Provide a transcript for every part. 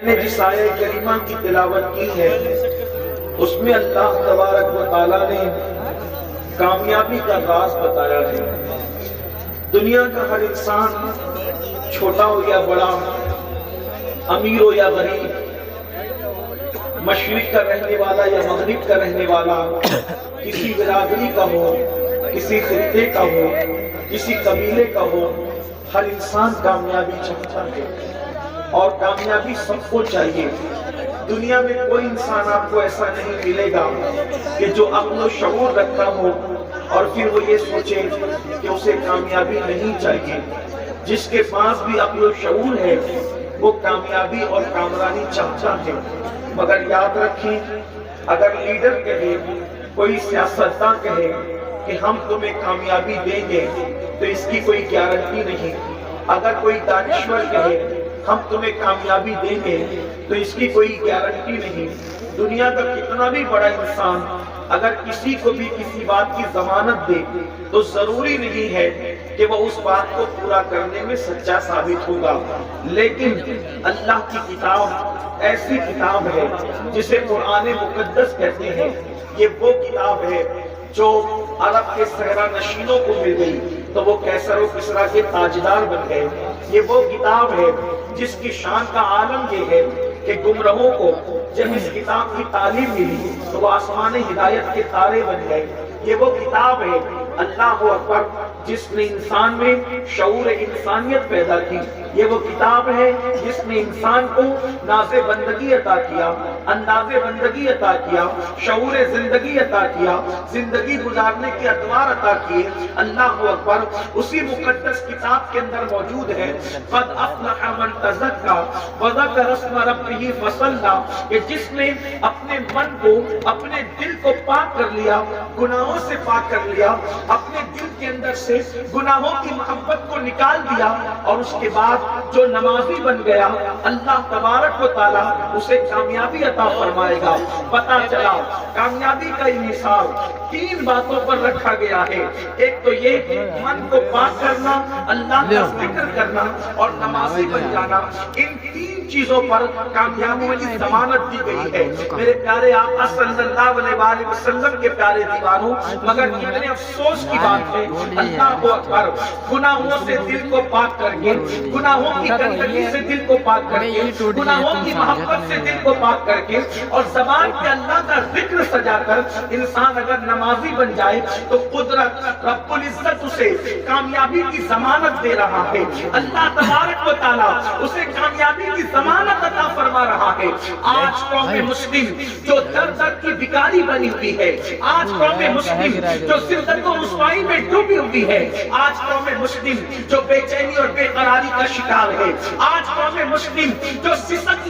نے جس آیہ کریمہ کی تلاوت کی ہے اس میں اللہ تبارک و تعالیٰ نے کامیابی کا راز بتایا ہے۔ دنیا کا ہر انسان چھوٹا ہو یا بڑا، امیر ہو یا غریب، مشرق کا رہنے والا یا مغرب کا رہنے والا، کسی برادری کا ہو، کسی خطے کا ہو، کسی قبیلے کا ہو، ہر انسان کامیابی چاہتا ہے اور کامیابی سب کو چاہیے۔ دنیا میں کوئی انسان آپ کو ایسا نہیں ملے گا کہ جو عقل و شعور رکھتا ہو اور پھر وہ یہ سوچے کہ اسے کامیابی نہیں چاہیے۔ جس کے پاس بھی عقل و شعور ہے وہ کامیابی اور کامرانی چاہتا ہے، مگر یاد رکھیں اگر لیڈر کہے، کوئی سیاستداں کہے کہ ہم تمہیں کامیابی دیں گے تو اس کی کوئی گارنٹی نہیں۔ اگر کوئی دانشور کہے ہم تمہیں کامیابی دیں گے تو اس کی کوئی گارنٹی نہیں۔ دنیا کا کتنا بھی بڑا انسان اگر کسی کو بھی کسی بات کی ضمانت دے تو ضروری نہیں ہے کہ وہ اس بات کو پورا کرنے میں سچا ثابت ہوگا۔ لیکن اللہ کی کتاب ایسی کتاب ہے جسے قرآن مقدس کہتے ہیں۔ یہ وہ کتاب ہے جو عرب کے صحرا نشینوں کو مل گئی تو وہ کیسر و کسرا کے تاجدار بن گئے۔ یہ وہ کتاب ہے جس کی شان کا عالم یہ ہے کہ گمراہوں کو جب اس کتاب کی تعلیم ملی تو وہ آسمان ہدایت کے تارے بن گئے۔ یہ وہ کتاب ہے اللہ اکبر جس نے انسان میں شعور انسانیت پیدا کی۔ یہ وہ کتاب ہے جس نے انسان کو ناز بندگی عطا کیا، انداز بندگی عطا کیا، شعور زندگی عطا کیا، زندگی گزارنے کے ادوار عطا کیے۔ اللہ اکبر اسی مقدس کتاب کے اندر موجود ہے قد افلح من تزکا وذکر اسم ربہ فصلی، کہ جس نے اپنے من کو، اپنے دل کو پاک کر لیا، گناہوں سے پاک کر لیا، اپنے دل کے اندر سے گناہوں کی محبت کو نکال دیا، اور اس کے بعد جو نمازی بن گیا اللہ تبارک و تعالیٰ اسے کامیابی عطا فرمائے گا۔ پتہ چلا کامیابی کا انحصار تین باتوں پر رکھا گیا ہے۔ ایک تو یہ من کو پاک کرنا، اللہ کا ذکر کرنا اور نمازی بن جانا۔ ان تین چیزوں پر کامیابی کی ضمانت دی گئی ہے۔ میرے پیارے آقا صلی اللہ علیہ وآلہ وسلم کے پیارے دیوانوں، مگر کتنے افسوس کی بات ہے، اللہ اکبر گناہوں سے دل کو پاک کر کے، گناہوں کی گندگی سے دل کو پاک کر کے، گناہوں کی محبت سے دل کو پاک کر کے اور زبان پہ اللہ کا ذکر سجا کر انسان اگر نمازی بن جائے تو قدرت رب العزت اسے کامیابی کی ضمانت دے رہا ہے۔ اللہ تبارک و تعالیٰ اسے کامیابی کی ضمانت عطا فرما رہا ہے۔ آج قوم مسلم جو در در کی بیکاری بنی ہوئی ہے، آج قوم مسلم جو ذلت و رسوائی میں ڈوبی ہوئی ہے، آج قوم مسلم جو بے چینی اور بے قراری کا شکار ہے، آج قوم مسلم جو سسک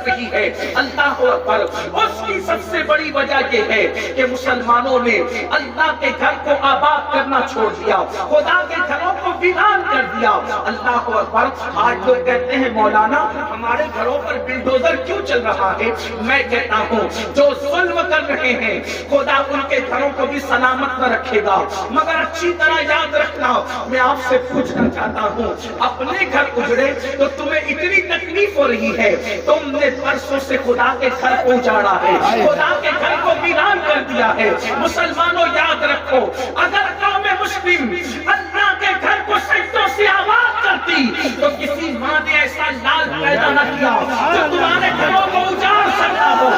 رہی ہے، اللہ اکبر اس کی سب سے بڑی وجہ یہ ہے کہ مسلمانوں نے اللہ کے گھر کو آباد کرنا چھوڑ دیا، خدا کے گھروں کو ویران کر دیا۔ اللہ اکبر آج لوگ کہتے ہیں مولانا ہمارے گھروں پر بلڈوزر کیوں چل رہا ہے؟ میں کہتا ہوں جو ظلم کر رہے ہیں خدا ان کے گھروں کو بھی سلامت نہ رکھے گا۔ مگر اچھی طرح یاد رکھنا، میں آپ سے پوچھنا چاہتا ہوں اپنے گھر اجڑے تو تمہیں اتنی تکلیف ہو رہی ہے، تم نے برسوں سے خدا کے گھر کو اجاڑا ہے، خدا کے گھر کو ویران کر دیا ہے۔ مسلمانوں یاد رکھو اگر قوم مسلم اللہ کے گھر کو سجدوں سے آباد کرتی تو کسی ماں نے ایسا لال پیدا نہ کیا جو تمہارے گھروں کو اجاڑ سکتا ہو۔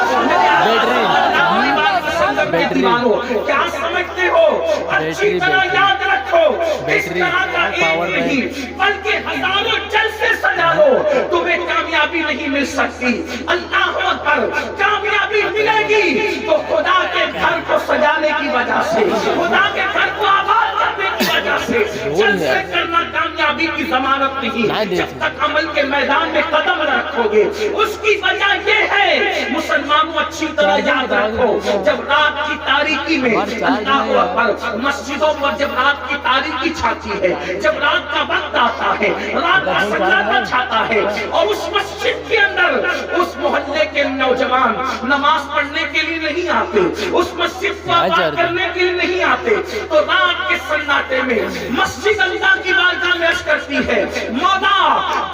کیا سمجھتے ہو؟ اچھی طرح یاد رکھو اس طرح کا ایک نہیں بلکہ ہزاروں جلسے سجا لو، تمہیں کامیابی نہیں مل سکتی۔ اللہ اکبر کامیابی ملے گی تو خدا کے گھر کو سجانے کی وجہ سے، خدا کے گھر کو آباد کرنے کی وجہ سے۔ جلسے کرنا کامیابی کی ضمانت نہیں جب تک عمل کے میدان میں قدم نہ رکھو گے۔ اس کی وجہ یہ ہے مسلمانوں اچھی طرح یاد رکھو جب رات کی تاریکی میں اللہ اکبر مسجدوں پر جب رات کی تاریکی چھاتی ہے، جب رات کا وقت آتا ہے، رات کا سناٹا چھاتا ہے اور اس مسجد کے اندر اس محلے کے نوجوان نماز پڑھنے کے لیے نہیں آتے، اس مسجد کو آباد کرنے کے لیے نہیں آتے، تو رات کے سناٹے میں مسجد اللہ کی بارگاہ میں عرض کرتی ہے مولا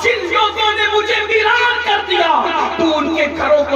جن لوگوں نے مجھے ویران کر دیا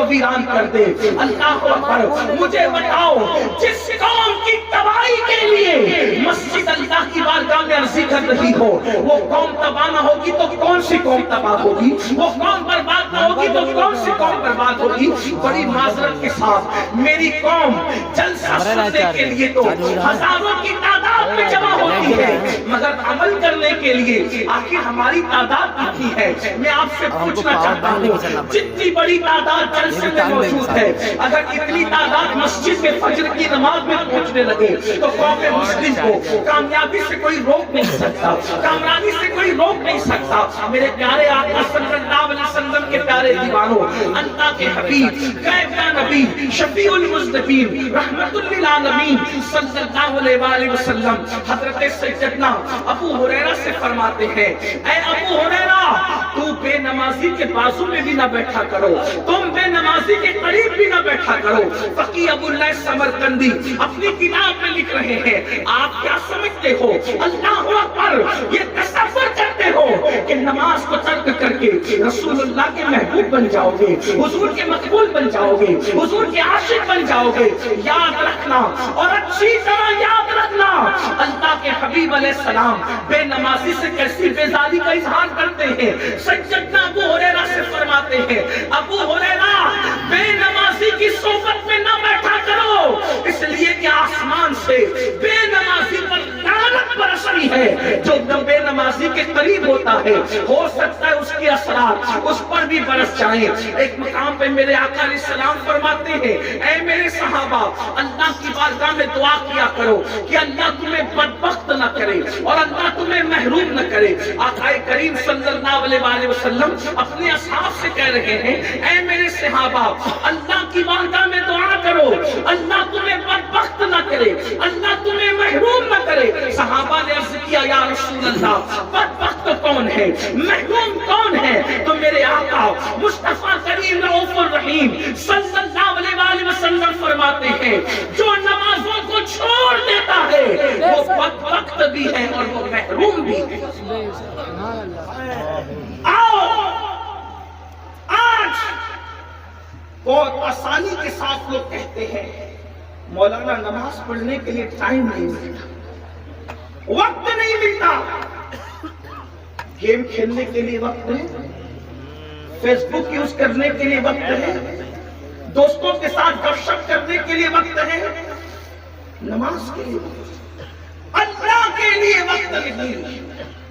ویران کر دے۔ اللہ اکبر، مجھے بتاؤ جس قوم کی تباہی کے لیے مسجد اللہ کی بارگاہ میں عرضی کر رہی ہو، وہ قوم تباہ نہ ہوگی تو کون سی قوم تباہ ہوگی؟ وہ قوم برباد نہ ہوگی تو کون سی قوم برباد ہوگی؟ بڑی معذرت کے ساتھ میری قوم جلسہ سننے کے لیے تو ہزاروں کی تعداد میں جمع ہوتی ہے، مگر عمل کرنے کے لیے آخر ہماری تعداد کتنی ہے؟ میں آپ سے پوچھنا چاہتا ہوں، جتنی بڑی تعداد جلسے میں موجود ہے، اگر اتنی تعداد مسجد میں فجر کی نماز میں پہنچنے لگے تو قوم مسلم کو کامیابی سے کوئی روک نہیں سکتا، کامیابی سے کوئی روک نہیں سکتا۔ میرے پیارے آقا صلی اللہ علیہ وسلم کے پیارے دیوانوں، اللہ کے حبیب، غیب کا نبی، شفیع المذنبین، رحمت للعالمین صلی اللہ علیہ وآلہ وسلم حضرت سیدنا ابو ہریرہ سے فرماتے ہیں، اے ابو ہریرہ، تو بے نمازی کے بازو میں بھی نہ بیٹھا کرو، تم بے نمازی کے قریب بھی نہ بیٹھا کرو۔ فقیہ ابو اللہ سمرقندی اپنی کتاب میں لکھ رہے ہیں، آپ کیا سمجھتے ہو؟ اللہ اکبر، یہ تصور کرتے ہو کہ نماز کو ترک کر کے رسول اللہ کے محبوب بن جاؤ گے، حضور کے مقبول بن جاؤ گے، حضور کے عاشق بن جاؤ گے؟ یاد رکھنا اور اچھی طرح یاد رکھنا، اللہ کے حبیب علیہ السلام بے نمازی سے کیسی بیزاری کا اظہار کرتے ہیں۔ سیدنا ابو ہریرہ سے فرماتے ہیں، ابو ہریرہ، بے نمازی کی صحبت میں نہ بیٹھا کرو، اس لیے کہ آسمان سے بے نمازی پر لعنت برستی ہے۔ جو بے نمازی کے قریب ہوتا ہے، ہو سکتا ہے اس کے اثرات اس پر بھی برس جائیں۔ ایک مقام پہ میرے آقا علیہ السلام فرماتے ہیں، اے میرے صحابہ، اللہ کی بارگاہ میں دعا کیا کرو کہ اللہ تمہیں بدبخت نہ کرے اور اللہ تمہیں محروم نہ کرے۔ آقا کریم صلی اللہ علیہ وآلہ وسلم اپنے اصحاب سے کہہ رہے ہیں، اے میرے صحابہ، اللہ کی بارگاہ میں دعا کرو، اللہ تمہیں بدبخت نہ کرے، اللہ تمہیں محروم نہ کرے۔ صحابہ نے عرض کیا، یا رسول اللہ، بدبخت کون ہے، محروم کون ہے؟ تو میرے آقا مصطفیٰ کریم رؤوف الرحیم صلی اللہ علیہ وآلہ وسلم فرماتے ہیں، جو نمازوں کو چھوڑ دیتا ہے وہ بدبخت بھی ہے اور وہ محروم بھی ہے۔ آؤ آج بہت آسانی کے ساتھ لوگ کہتے ہیں، مولانا نماز پڑھنے کے لیے ٹائم نہیں ملتا، وقت نہیں ملتا، گیم کھیلنے کے لیے وقت ہے، فیس بک یوز کرنے کے لیے وقت ہے، دوستوں کے ساتھ گپ شپ کرنے کے لیے وقت ہے، نماز کے لیے وقت ہے، اللہ کے لیے وقت نہیں۔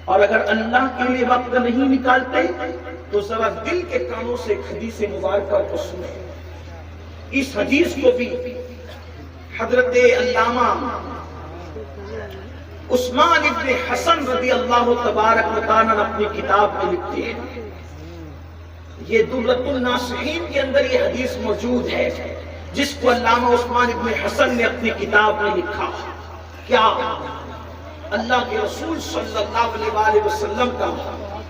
اور اگر اللہ کے لیے وقت نہیں نکالتے تو ذرا دل کے کانوں سے ایک حدیث مبارکہ کو سنیں۔ اس حدیث کو بھی حضرت علامہ عثمان ابن حسن رضی اللہ تبارک و تعالیٰ اپنی کتاب میں لکھتے ہیں۔ یہ درۃ الناصحین کے اندر یہ حدیث موجود ہے، جس کو علامہ عثمان ابن حسن نے اپنی کتاب میں لکھا۔ کیا اللہ کے رسول صلی اللہ علیہ وآلہ وسلم کا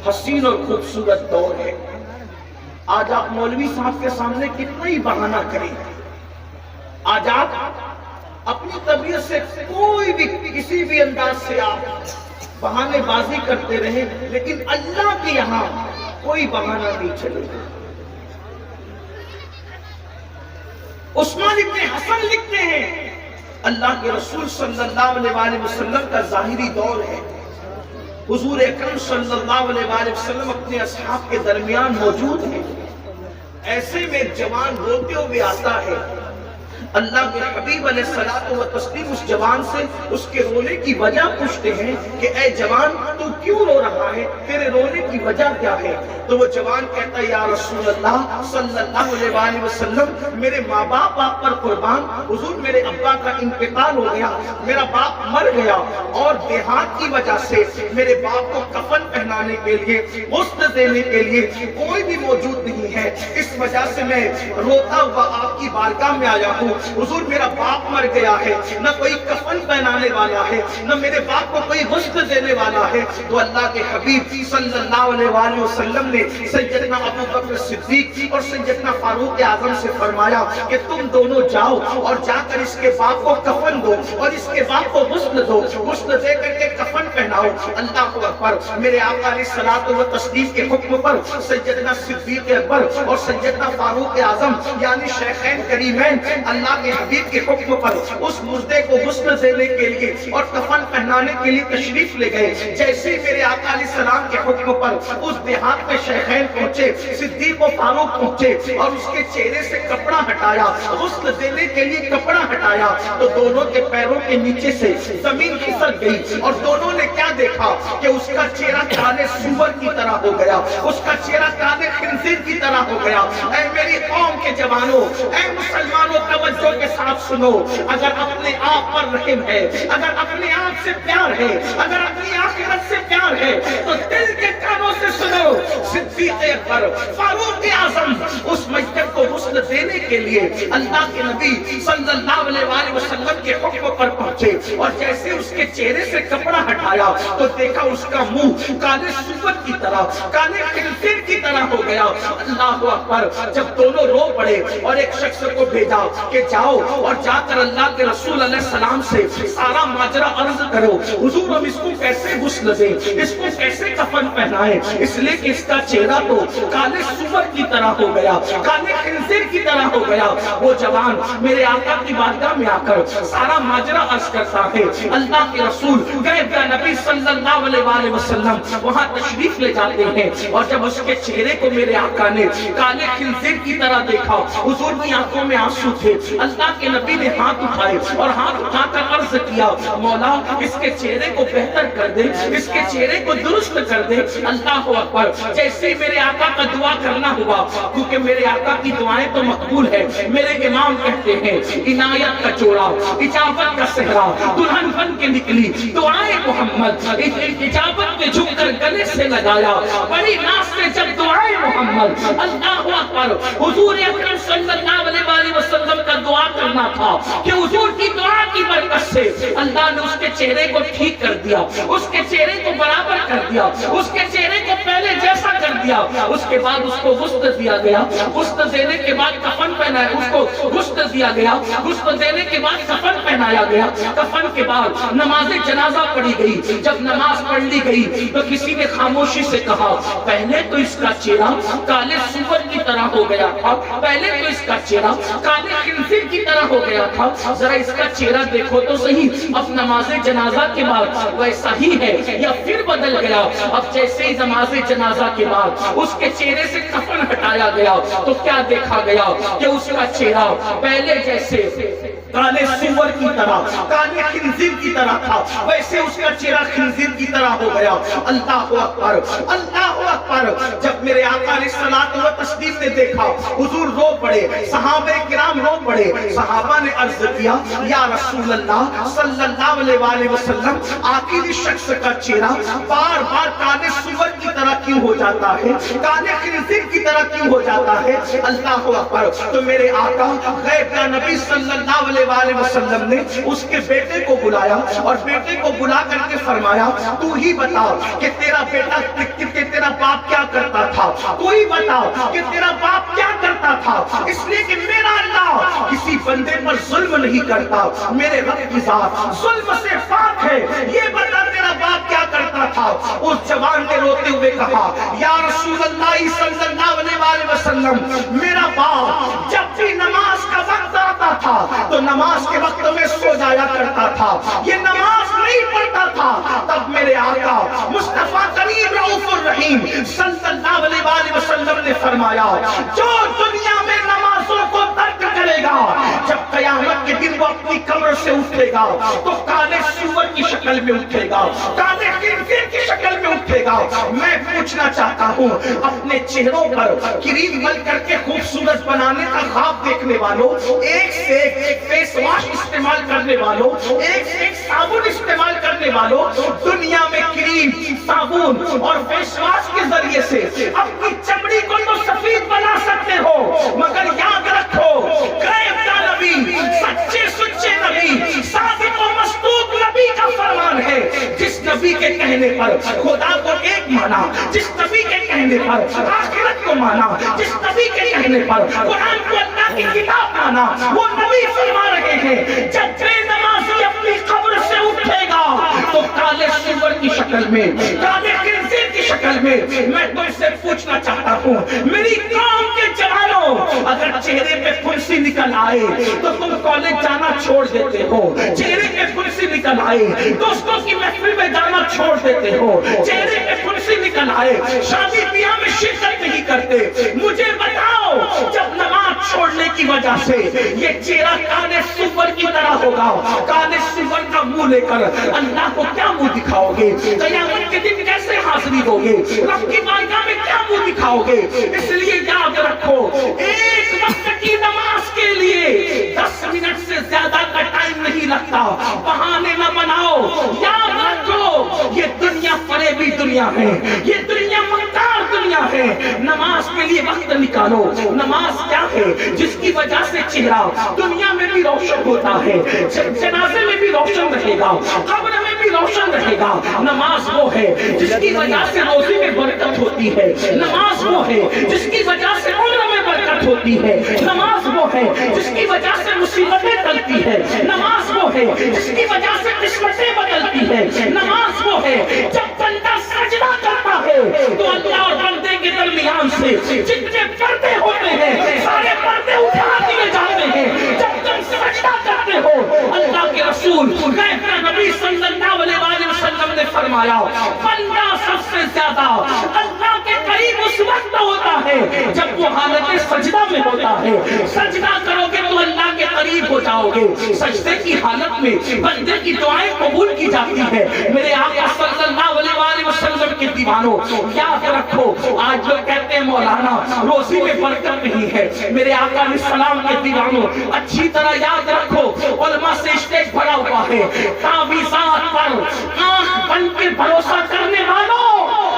حسین اور خوبصورت دور ہے۔ آج آپ مولوی صاحب کے سامنے کتنا ہی بہانہ کریں، آج آپ اپنی طبیعت سے کوئی بھی کسی بھی انداز سے آپ بہانے بازی کرتے رہیں، لیکن اللہ کے یہاں کوئی بہانہ نہیں چلے گا۔ عثمان ابن حسن لکھتے ہیں، اللہ کے رسول صلی اللہ علیہ وآلہ وسلم کا ظاہری دور ہے، حضور اکرم صلی اللہ علیہ وآلہ وسلم اپنے اصحاب کے درمیان موجود ہیں۔ ایسے میں ایک جوان روتے ہوئے آتا ہے، اللہ کے حبیب علیہ الصلوۃ والتسلیم اس جوان سے اس کے رونے کی وجہ پوچھتے ہیں کہ اے جوان، تو کیوں رو رہا ہے، تیرے رونے کی وجہ کیا ہے؟ تو وہ جوان کہتا ہے، یا رسول اللہ صلی اللہ علیہ وآلہ وسلم، میرے ماں باپ آپ پر قربان، حضور میرے ابا کا انتقال ہو گیا، میرا باپ مر گیا، اور دیہات کی وجہ سے میرے باپ کو کفن پہنانے کے لیے، غسل دینے کے لیے کوئی بھی موجود نہیں ہے، اس وجہ سے میں روتا ہوا آپ کی بارگاہ میں آیا ہوں۔ حضور میرا باپ مر گیا ہے، نہ کوئی کفن پہنانے والا ہے، نہ میرے باپ کو کوئی غسل دینے والا ہے۔ تو اللہ کے حبیب صلی اللہ علیہ وآلہ وسلم نے سیدنا ابو بکر صدیق اور سیدنا فاروق اعظم سے فرمایا کہ تم دونوں جاؤ اور جا کر اس کے باپ کو کفن دو اور اس کے باپ کو غسل دو، غسل دے کر کے کفن پہناؤ۔ اللہ اکبر، میرے آقا علیہ الصلوۃ والتسلیم کے حکم پر سیدنا صدیق اکبر اور سیدنا سیدنا فاروق اعظم یعنی شیخین کریمین اللہ کے حبیب کے حکم پر اس مردے کو غسل دینے کے لیے اور کفن پہنانے کے لیے تشریف لے گئے. جیسے ہی میرے آقا علیہ السلام کے حکم پر اس دیہات میں شیخین پہنچے, صدیق و فاروق پہنچے اور اس کے چہرے سے کپڑا ہٹایا, غسل دینے کے لیے کپڑا ہٹایا تو دونوں کے پیروں کے نیچے سے زمین کھسک گئی اور دونوں نے کیا دیکھا کہ اس کا چہرہ کالے سور کی طرح ہو گیا, اس کا چہرہ کالے خنزیر کی طرح ہو گیا. اے میری قوم کے جوانوں, اے مسلمانوں, توجہ کے ساتھ سنو. اگر اپنے آپ پر رحم ہے, اگر اپنے آپ سے پیار ہے, اگر اپنی آخرت سے پیار ہے تو دل کے کانوں سے سنو. صدیق اکبر فاروق اعظم اس میت کو غسل دینے کے لیے اللہ کے نبی صلی اللہ علیہ وآلہ وسلم کے حکم پر پہنچے اور جیسے اس کے چہرے سے کپڑا ہٹایا تو دیکھا اس کا منہ کالے سور کی طرح, کالے خنزیر کی طرح ہو گیا. اللہ اکبر. جب دونوں رو پڑے اور ایک شخص کو بھیجا کہ جاؤ اور جا کر اللہ کے رسول علیہ السلام سے سارا ماجرا عرض کرو, حضور ہم اس کو کیسے غسل دیں, اس کو کیسے کفن پہنائیں, اس لیے کہ اس کا چہرہ تو کالے سور کی طرح ہو گیا, کالے خنزیر کی طرح ہو گیا. وہ جوان میرے آقا کی بارگاہ میں آ کر سارا ماجرا عرض کرتا ہے. اللہ کے رسول غیب کا نبی صلی اللہ علیہ وآلہ وسلم وہاں تشریف لے جاتے ہیں اور جب اس کے چہرے کو میرے آقا نے کالے خنزیر کی طرح دیکھا, حضور کی آنکھوں میں آنسو تھے. اللہ کے نبی نے ہاتھ اٹھائے اور ہاتھ اٹھا کر عرض کیا, مولا اس کے چہرے کو بہتر کر دے, اس کے چہرے کو درست کر دے. اللہ اکبر. جیسے میرے آقا کا دعا کرنا ہوا, کیونکہ میرے آقا کی دعائیں تو مقبول ہے, میرے امام کہتے ہیں عنایت کا جوڑا, اجابت کا صحرا, دلہن بن کے نکلی دعائیں محمد, اجابت میں جھک کر گلے سے لگایا بڑی ناز سے جب دعائیں محمد. اللہ اکبر. حضور اکرم صلی اللہ علیہ وآلہ وسلم کا دعا کرنا تھا کہ حضور کی دعا کی برکت سے اللہ نے اس کے چہرے کو ٹھیک کر دیا, اس کے چہرے کو برابر کر دیا, اس کے چہرے کو پہلے جیسا کر دیا. اس کے بعد اس کو غسل دیا گیا, غسل دینے کے بعد کفن پہنایا, اس کو غسل دیا گیا, غسل دینے کے بعد کفن پہنایا گیا. کفن کے بعد نماز جنازہ پڑھی گئی. جب نماز پڑھ لی گئی تو کسی نے خاموشی سے کہا, پہلے تو اس کا چہرہ کالے سور کی طرح ہو گیا تھا, پہلے تو اس کا چہرہ کالے خنزیر کی طرح ہو گیا تھا, ذرا اس کا چہرہ دیکھو تو صحیح, اب نماز جنازہ کے بعد ویسا ہی ہے یا پھر بدل گیا. اب جیسے ہی نماز جنازہ کے بعد اس کے چہرے سے کفن ہٹایا گیا تو کیا دیکھا گیا کہ اس کا چہرہ پہلے جیسے کالے سور کی طرح, کالے خنزیر کی طرح تھا, ویسے اس کا چہرہ خنزیر کی طرح ہو گیا. اللہ اکبر. اللہ اکبر. جب میرے آقا علیہ الصلوۃ والتسلیم نے دیکھا, حضور رو پڑے, صحابہ کرام رو پڑے. صحابہ نے عرض کیا, یا رسول اللہ صلی اللہ علیہ وآلہ وسلم, عاقل شخص کا چہرہ بار بار کالے سور کی طرح کیوں ہو جاتا ہے, کالے خنزیر کی طرح کیوں ہو جاتا ہے؟ اللہ اکبر. تو میرے آقا غیب کا نبی صلی اللہ علیہ وآلہ وسلم نے اس کے بیٹے کو بلایا اور بیٹے کو بلا کر کے فرمایا, تو ہی بتا کہ تیرا بیٹا, کہ تیرا باپ کیا کرتا تھا, تو ہی بتا کہ تیرا باپ کیا کرتا تھا. اس لیے کہ میرا اللہ کسی بندے پر ظلم نہیں کرتا, میرے رب کی ذات ظلم سے پاک ہے. یہ بتا تیرا باپ کیا کرتا تھا. اس جوان نے روتے ہوئے کہا, یا رسول اللہ صلی اللہ علیہ وآلہ وسلم, میرا باپ جب بھی نماز کا وقت آتا تھا تو نماز کے وقت میں سو جایا کرتا تھا, یہ نماز نہیں پڑھتا تھا. تب میرے آقا مصطفیٰ کریم رؤوف الرحیم صلی اللہ علیہ وآلہ وسلم نے فرمایا, جو دنیا میں نمازوں کو ترک کرے گا, جب قیامت کے دن وہ اپنی قبر سے اٹھے گا تو کالے سور کی شکل میں اٹھے گا, کالے خنزیر کی شکل میں اٹھے گا. میں پوچھنا چاہتا ہوں, اپنے چہروں پر کریم مل کر کے خوبصورت بنانے کا خواب دیکھنے والوں, ایک سے ایک فیس واش استعمال کرنے والوں, ایک سے ایک صابن استعمال کرنے والوں, دنیا میں کریم, صابن اور فیس واش کے ذریعے سے اپنی چمڑی کو تو سفید بنا سکتے ہو, مگر یاد رکھو غیب کا نبی, سچے سچے نبی, صادق و مصدوق نبی کا فرمان ہے, جس نبی کے کہنے پر خدا کو ایک مانا, جس نبی کے کہنے پر آخرت کو مانا, جس نبی کے کہنے پر قرآن کو اللہ کی کتاب مانا, وہ نبی فرما رہے ہیں, جب بے نمازی اپنی قبر سے اٹھے گا تو کالے سور کی شکل میں, کالے خنزیر کی شکل میں میں تم سے پوچھنا چاہتا ہوں، میری قوم کے جوانوں، اگر چہرے پہ پھنسی نکل آئے تو تم کالج جانا چھوڑ دیتے ہو، چہرے پہ پھنسی نکل آئے دوستوں کی محفل میں جانا چھوڑ دیتے ہو، چہرے پہ پھنسی نکل آئے شادی بیاہ میں شرکت نہیں کرتے، مجھے بتاؤ جب نماز چھوڑنے کی وجہ سے یہ چہرہ کانے سور کی طرح ہوگا، کانے سور کا منہ لے کر اللہ کو کیا منہ دکھاؤ گے؟ قیامت کے دن کیسے حاضری دو گے؟ رب کی بارگاہ میں کیا منہ دکھاؤ گے؟ اس لیے یاد رکھو، ایک وقت کی نماز کے لیے 10 منٹ سے زیادہ کا ٹائم نہیں لگتا، بہانے نہ بناؤ، یاد رکھو یہ دنیا فریبی دنیا ہے، یہ دنیا مکار دنیا ہے، نماز کے لیے وقت نکالو۔ نماز کیا ہے؟ جس کی وجہ سے چہرہ دنیا میں بھی روشن ہوتا ہے، جنازے میں بھی روشن رہے گا، قبر میں بھی روشن رہے گا۔ نماز وہ ہے جس کی وجہ سے روزی میں برکت ہوتی ہے، نماز وہ ہے جس کی وجہ سے عمر میں برکت ہوتی ہے، نماز وہ ہے جس کی وجہ سے مصیبتیں ٹلتی ہے، نماز وہ ہے جس کی وجہ سے قسمتیں بدلتی ہے، نماز وہ ہے جب بندہ سجدہ کرتا ہے تو اللہ اور بندے کے درمیان سے جتنے پردے ہوتے ہیں سارے پردے اٹھا دیے جاتے ہیں۔ جب تم سجدہ کرتے ہو، اللہ کے رسول نبی صلی اللہ علیہ وآلہ وسلم نے فرمایا بندہ سب سے زیادہ اللہ کے قریب اس وقت ہوتا ہے جب وہ حالت سجدہ میں ہوتا ہے۔ سجدہ کرو گے تو اللہ کے قریب ہو جاؤ گے، سجدے کی حالت میں بندے کی دعائیں قبول کی جاتی ہے۔ میرے آقا صلی اللہ علیہ وآلہ وسلم کے دیوانوں، یاد رکھو، آج لوگ کہتے ہیں مولانا روزی میں برکت نہیں ہے، میرے آقا علیہ السلام کے دیوانوں اچھی طرح یاد رکھو، علماء سے اسٹیج بھرا ہوا ہے، تعویذات پر آنکھ بند کے بھروسہ کرنے والوں،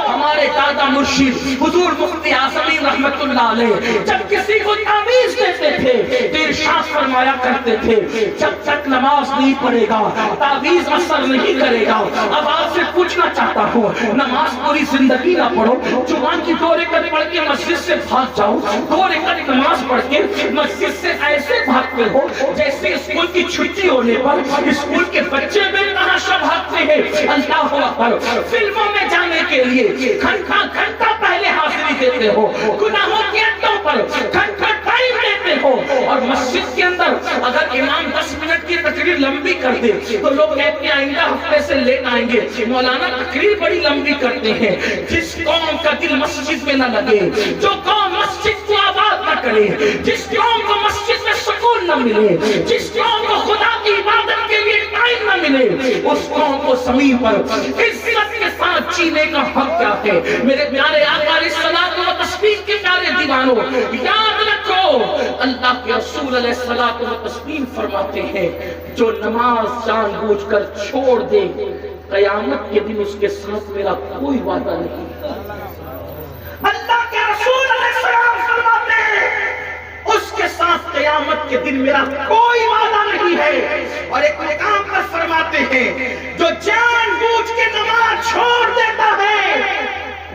ہمارے دادا مرشد حضور مفتی اعظمین رحمت اللہ علیہ جب کسی کو تعویذ دیتے تھے تو ارشاد فرمایا کرتے تھے جب تک نماز نہیں پڑھے گا تعویذ اثر نہیں کرے گا۔ اب آپ سے پوچھنا چاہتا ہوں، نماز پوری زندگی نہ پڑھو، جمعہ کی 2 رکعت پڑھ کے مسجد سے بھاگ جاؤ، 2 رکعت نماز پڑھ کے مسجد سے ایسے بھاگتے ہو جیسے اسکول کی چھٹی ہونے پر اسکول کے بچے بے تحاشا بھاگتے ہیں۔ اللہ اکبر، فلموں میں جانے کے لیے گھنٹہ پہلے حاضری دیتے ہو، گناہوں کے اڈوں پر گھنٹہ ٹائم دیتے ہو، اور مسجد کے اندر اگر امام 10 منٹ کی تقریر لمبی کر دے تو لوگ کہتے ہیں آئندہ ہفتے سے لیٹ آئیں گے، مولانا تقریر بڑی لمبی کرتے ہیں۔ جس قوم کا دل مسجد میں نہ لگے، جو قوم مسجد کو آباد نہ کرے، جس قوم کو مسجد میں سکون نہ ملے، جس قوم کو خدا کی عبادت کے لیے ٹائم نہ ملے، اس قوم کو زمین پر عزت کے ساتھ جینے کا حق کیا ہے؟ میرے پیارے آقا علیہ الصلوۃ والتسلیم کے پیارے دیوانوں، یاد رکھو اللہ کے رسول علیہ الصلوۃ والتسلیم فرماتے ہیں جو نماز جان بوجھ کر چھوڑ دے قیامت کے دن اس کے ساتھ میرا کوئی وعدہ نہیں۔ اللہ کے رسول علیہ السلام فرماتے ہیں اس کے ساتھ قیامت کے دن میرا کوئی وعدہ نہیں ہے۔ اور ایک مقام پر فرماتے ہیں جو جان بوجھ کے نماز چھوڑ دیتا ہے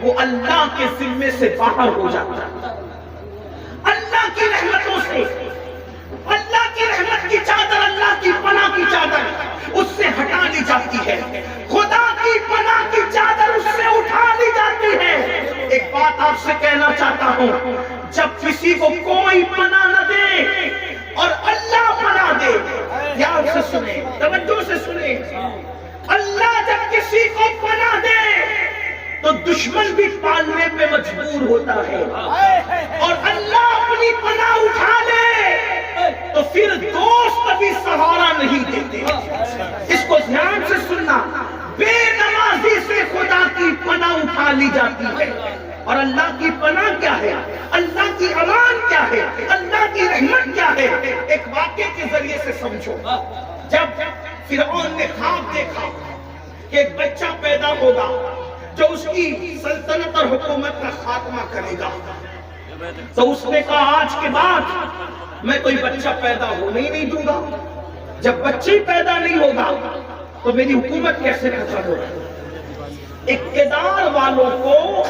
وہ اللہ کے ذمے سے باہر ہو جاتا ہے، اللہ کی رحمتوں سے، اللہ کی رحمت کی چادر، اللہ کی پناہ کی چادر اس سے ہٹا لی جاتی ہے، خدا کی پناہ کی چادر اس سے اٹھا لی جاتی ہے۔ ایک بات آپ سے کہنا چاہتا ہوں، جب کسی کو کوئی پناہ نہ دے اور اللہ پناہ دے، یاد سے سنیں، توجہ سے سنیں، اللہ جب کسی کو پناہ دے تو دشمن بھی پالنے پہ مجبور ہوتا ہے، اور اللہ اپنی پناہ اٹھا لے تو پھر دوست بھی سہارا نہیں دیتے۔ اس کو دھیان سے سننا، بے نمازی سے خدا کی پناہ اٹھا لی جاتی ہے، اور اللہ کی پناہ کیا ہے، اللہ کی امان کیا ہے، اللہ کی رحمت کیا ہے، ایک واقعے کے ذریعے سے سمجھو۔ جب فرعون نے خواب دیکھا کہ ایک بچہ پیدا ہوگا جو اس کی سلطنت اور حکومت کا خاتمہ کرے گا، تو اس نے کہا آج کے بعد میں کوئی بچہ پیدا ہونے ہی نہیں دوں گا، جب بچے پیدا نہیں ہوگا تو میری حکومت کیسے ختم ہوگا۔ اقتدار والوں کو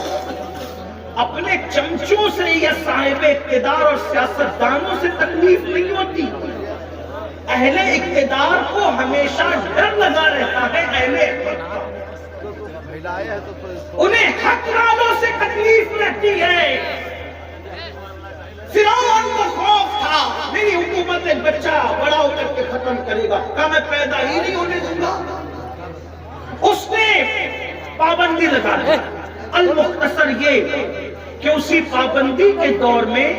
اپنے چمچوں سے یا صاحب اقتدار اور سیاستدانوں سے تکلیف نہیں ہوتی، اہل اقتدار کو ہمیشہ ڈر لگا رہتا ہے اہل انہیں حق والوں سے تکلیف رہتی ہے۔ فرعون کو خوف تھا میری حکومت ایک بچہ بڑا ہو کر کے ختم کرے گا، کہا میں پیدا ہی نہیں ہونے دوں گا۔ اس نے پابندی لگا دی۔ المختصر یہ کہ اسی پابندی کے دور میں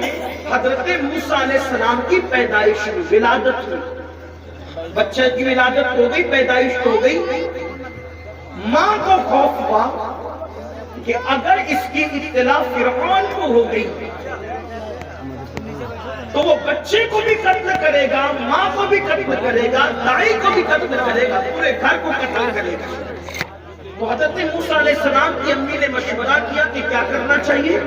حضرت موسیٰ علیہ السلام کی پیدائش ہوئی، ولادت ہوئی، بچے کی ولادت ہو گئی، پیدائش ہو گئی۔ ماں کو خوف ہوا کہ اگر اس کی اطلاع فرعون کو ہو گئی تو وہ بچے کو بھی قتل کرے گا، ماں کو بھی قتل کرے گا، دائی کو بھی قتل کرے گا، پورے گھر کو قتل کرے گا۔ تو حضرت موسیٰ علیہ السلام کی امی نے مشورہ کیا کہ کیا کرنا چاہیے؟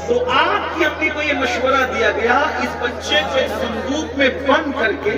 تو آپ کی امی کو یہ مشورہ دیا گیا اس بچے کو ایک صندوق میں بند کر کے